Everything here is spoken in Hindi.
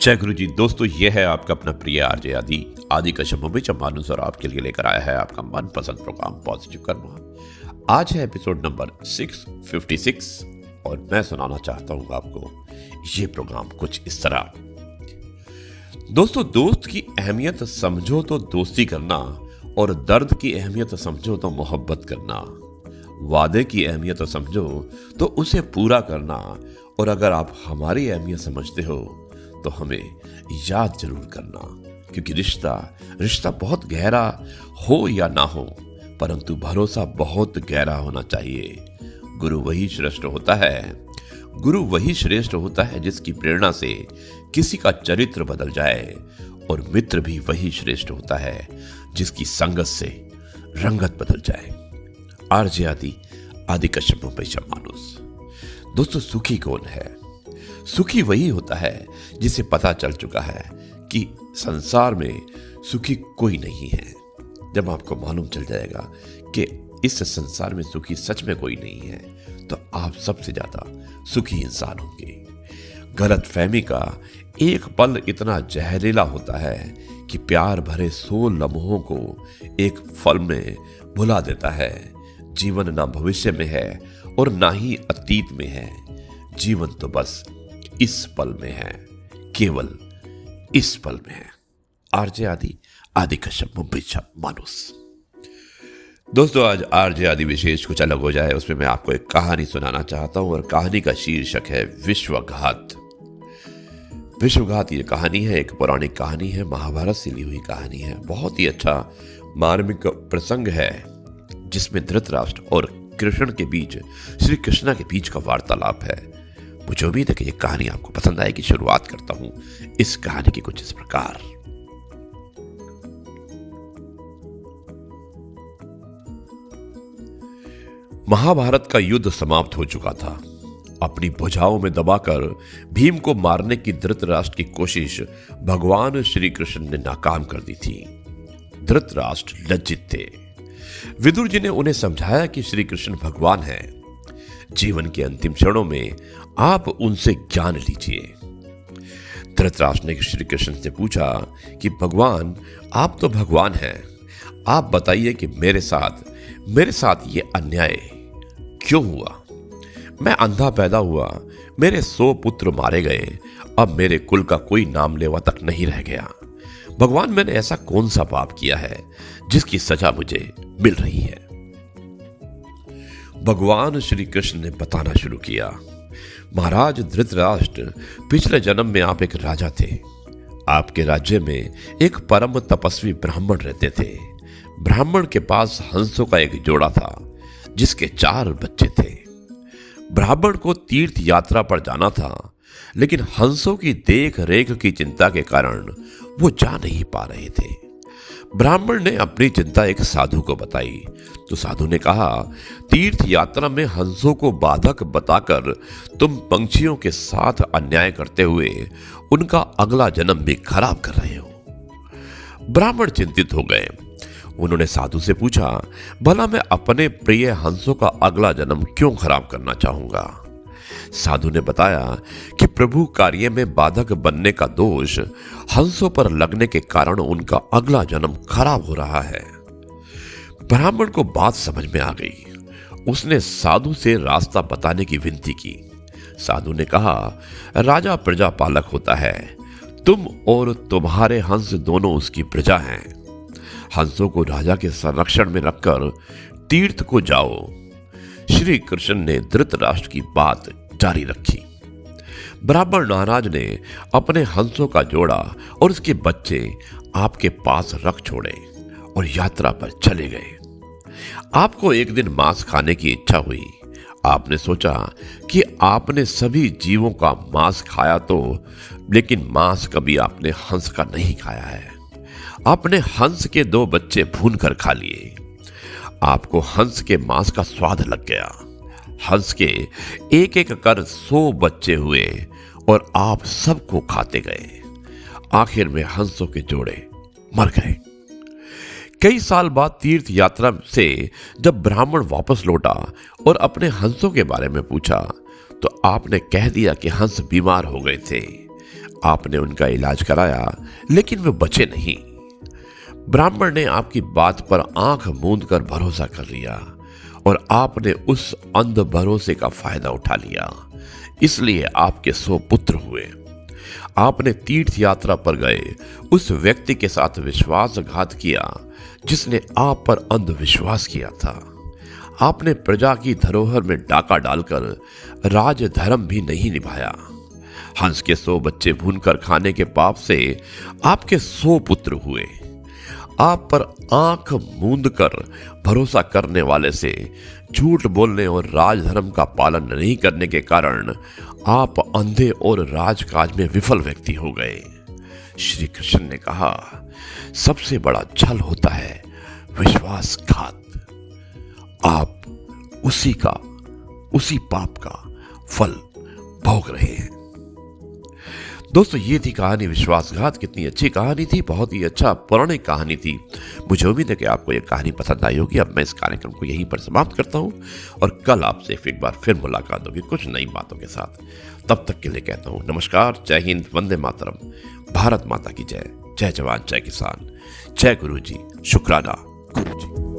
जय गुरु जी। दोस्तों, ये है आपका अपना प्रिय आरजे आदि आदि कश्यप मुंबई चंपानुस और आपके लिए लेकर आया है आपका मनपसंद प्रोग्राम पॉजिटिव कर्म। आज है एपिसोड नंबर 656 और मैं सुनाना चाहता हूं आपको ये प्रोग्राम कुछ इस तरह। दोस्तों, दोस्त की अहमियत समझो तो दोस्ती करना, और दर्द की अहमियत समझो तो मोहब्बत करना। वादे की अहमियत समझो तो उसे पूरा करना, और अगर आप हमारी अहमियत समझते हो तो हमें याद जरूर करना, क्योंकि रिश्ता बहुत गहरा हो या ना हो, परंतु भरोसा बहुत गहरा होना चाहिए। गुरु वही श्रेष्ठ होता है जिसकी प्रेरणा से किसी का चरित्र बदल जाए, और मित्र भी वही श्रेष्ठ होता है जिसकी संगत से रंगत बदल जाए। आरजे आदि कश्यप मुंबई चंपानुस। दोस्तों, सुखी कौन है? सुखी वही होता है जिसे पता चल चुका है कि संसार में सुखी कोई नहीं है। जब आपको मालूम चल जाएगा कि इस संसार में सुखी सच में कोई नहीं है, तो आप सबसे ज्यादा सुखी इंसान होंगे। गलत फहमी का एक पल इतना जहरीला होता है कि प्यार भरे 100 लम्हों को एक पल में भुला देता है। जीवन ना भविष्य में है और ना ही अतीत में है। जीवन तो बस इस पल में है, केवल इस पल में है। आरजे आदि कश्यप मुंबई चंपानुस। दोस्तों, आज आरजे आदि विशेष कुछ अलग हो जाए, उसमें मैं आपको एक कहानी सुनाना चाहता हूं, और कहानी का शीर्षक है विश्वघात। विश्वघात ये कहानी है, एक पौराणिक कहानी है, महाभारत से ली हुई कहानी है। बहुत ही अच्छा मार्मिक प्रसंग है, जिसमें धृतराष्ट्र और कृष्ण के बीच, श्री कृष्ण के बीच का वार्तालाप है। मुझे उम्मीद है कि ये कहानी आपको पसंद आएगी। शुरुआत करता हूं इस कहानी की कुछ इस प्रकार। महाभारत का युद्ध समाप्त हो चुका था। अपनी भुजाओं में दबाकर भीम को मारने की धृतराष्ट्र की कोशिश भगवान श्री कृष्ण ने नाकाम कर दी थी। धृतराष्ट्र लज्जित थे। विदुर जी ने उन्हें समझाया कि श्री कृष्ण भगवान हैं। जीवन के अंतिम क्षणों में आप उनसे ज्ञान लीजिए। धृतराष्ट्र ने श्री कृष्ण से पूछा कि भगवान, आप तो भगवान हैं, आप बताइए कि मेरे साथ ये अन्याय क्यों हुआ? मैं अंधा पैदा हुआ, मेरे 100 पुत्र मारे गए, अब मेरे कुल का कोई नाम लेवा तक नहीं रह गया। भगवान, मैंने ऐसा कौन सा पाप किया है जिसकी सजा मुझे मिल रही है? भगवान श्री कृष्ण ने बताना शुरू किया। महाराज धृतराष्ट्र, पिछले जन्म में आप एक राजा थे। आपके राज्य में एक परम तपस्वी ब्राह्मण रहते थे। ब्राह्मण के पास हंसों का एक जोड़ा था, जिसके 4 बच्चे थे। ब्राह्मण को तीर्थ यात्रा पर जाना था, लेकिन हंसों की देख रेख की चिंता के कारण वो जा नहीं पा रहे थे। ब्राह्मण ने अपनी चिंता एक साधु को बताई, तो साधु ने कहा, तीर्थ यात्रा में हंसों को बाधक बताकर तुम पंछियों के साथ अन्याय करते हुए उनका अगला जन्म भी खराब कर रहे हो। ब्राह्मण चिंतित हो गए। उन्होंने साधु से पूछा, भला मैं अपने प्रिय हंसों का अगला जन्म क्यों खराब करना चाहूंगा? साधु ने बताया कि प्रभु कार्य में बाधक बनने का दोष हंसों पर लगने के कारण उनका अगला जन्म खराब हो रहा है। ब्राह्मण को बात समझ में आ गई। उसने साधु से रास्ता बताने की विनती की। साधु ने कहा, राजा प्रजा पालक होता है, तुम और तुम्हारे हंस दोनों उसकी प्रजा हैं। हंसों को राजा के संरक्षण में रखकर तीर्थ को जाओ। श्री कृष्ण ने धृतराष्ट्र की बात जारी रखी। ब्राह्मण महाराज ने अपने हंसों का जोड़ा और उसके बच्चे आपके पास रख छोड़े और यात्रा पर चले गए। आपको एक दिन मांस खाने की इच्छा हुई। आपने सोचा कि आपने सभी जीवों का मांस खाया तो, लेकिन मांस कभी आपने हंस का नहीं खाया है। आपने हंस के 2 बच्चे भून कर खा लिए। आपको हंस के मांस का स्वाद लग गया। हंस के एक एक कर 100 बच्चे हुए और आप सबको खाते गए। आखिर में हंसों के जोड़े मर गए। कई साल बाद तीर्थ यात्रा से जब ब्राह्मण वापस लौटा और अपने हंसों के बारे में पूछा, तो आपने कह दिया कि हंस बीमार हो गए थे। आपने उनका इलाज कराया, लेकिन वे बचे नहीं। ब्राह्मण ने आपकी बात पर आंख मूंद कर भरोसा कर लिया और आपने उस अंध भरोसे का फायदा उठा लिया। इसलिए आपके 100 पुत्र हुए। आपने तीर्थ यात्रा पर गए उस व्यक्ति के साथ विश्वासघात किया जिसने आप पर अंधविश्वास किया था। आपने प्रजा की धरोहर में डाका डालकर राजधर्म भी नहीं निभाया। हंस के 100 बच्चे भूनकर खाने के पाप से आपके 100 पुत्र हुए। आप पर आंख मूंद कर भरोसा करने वाले से झूठ बोलने और राजधर्म का पालन नहीं करने के कारण आप अंधे और राजकाज में विफल व्यक्ति हो गए। श्री कृष्ण ने कहा, सबसे बड़ा छल होता है विश्वासघात। आप उसी पाप का फल भोग रहे हैं। दोस्तों, ये थी कहानी विश्वासघात। कितनी अच्छी कहानी थी, बहुत ही अच्छा पौराणिक कहानी थी। मुझे उम्मीद है कि आपको ये कहानी पसंद आई होगी। अब मैं इस कार्यक्रम को यहीं पर समाप्त करता हूँ और कल आपसे एक बार फिर मुलाकात होगी कुछ नई बातों के साथ। तब तक के लिए कहता हूँ नमस्कार, जय हिंद, वंदे मातरम, भारत माता की जय। जय जवान, जय किसान, जय गुरु जी, शुक्राना गुरु जी।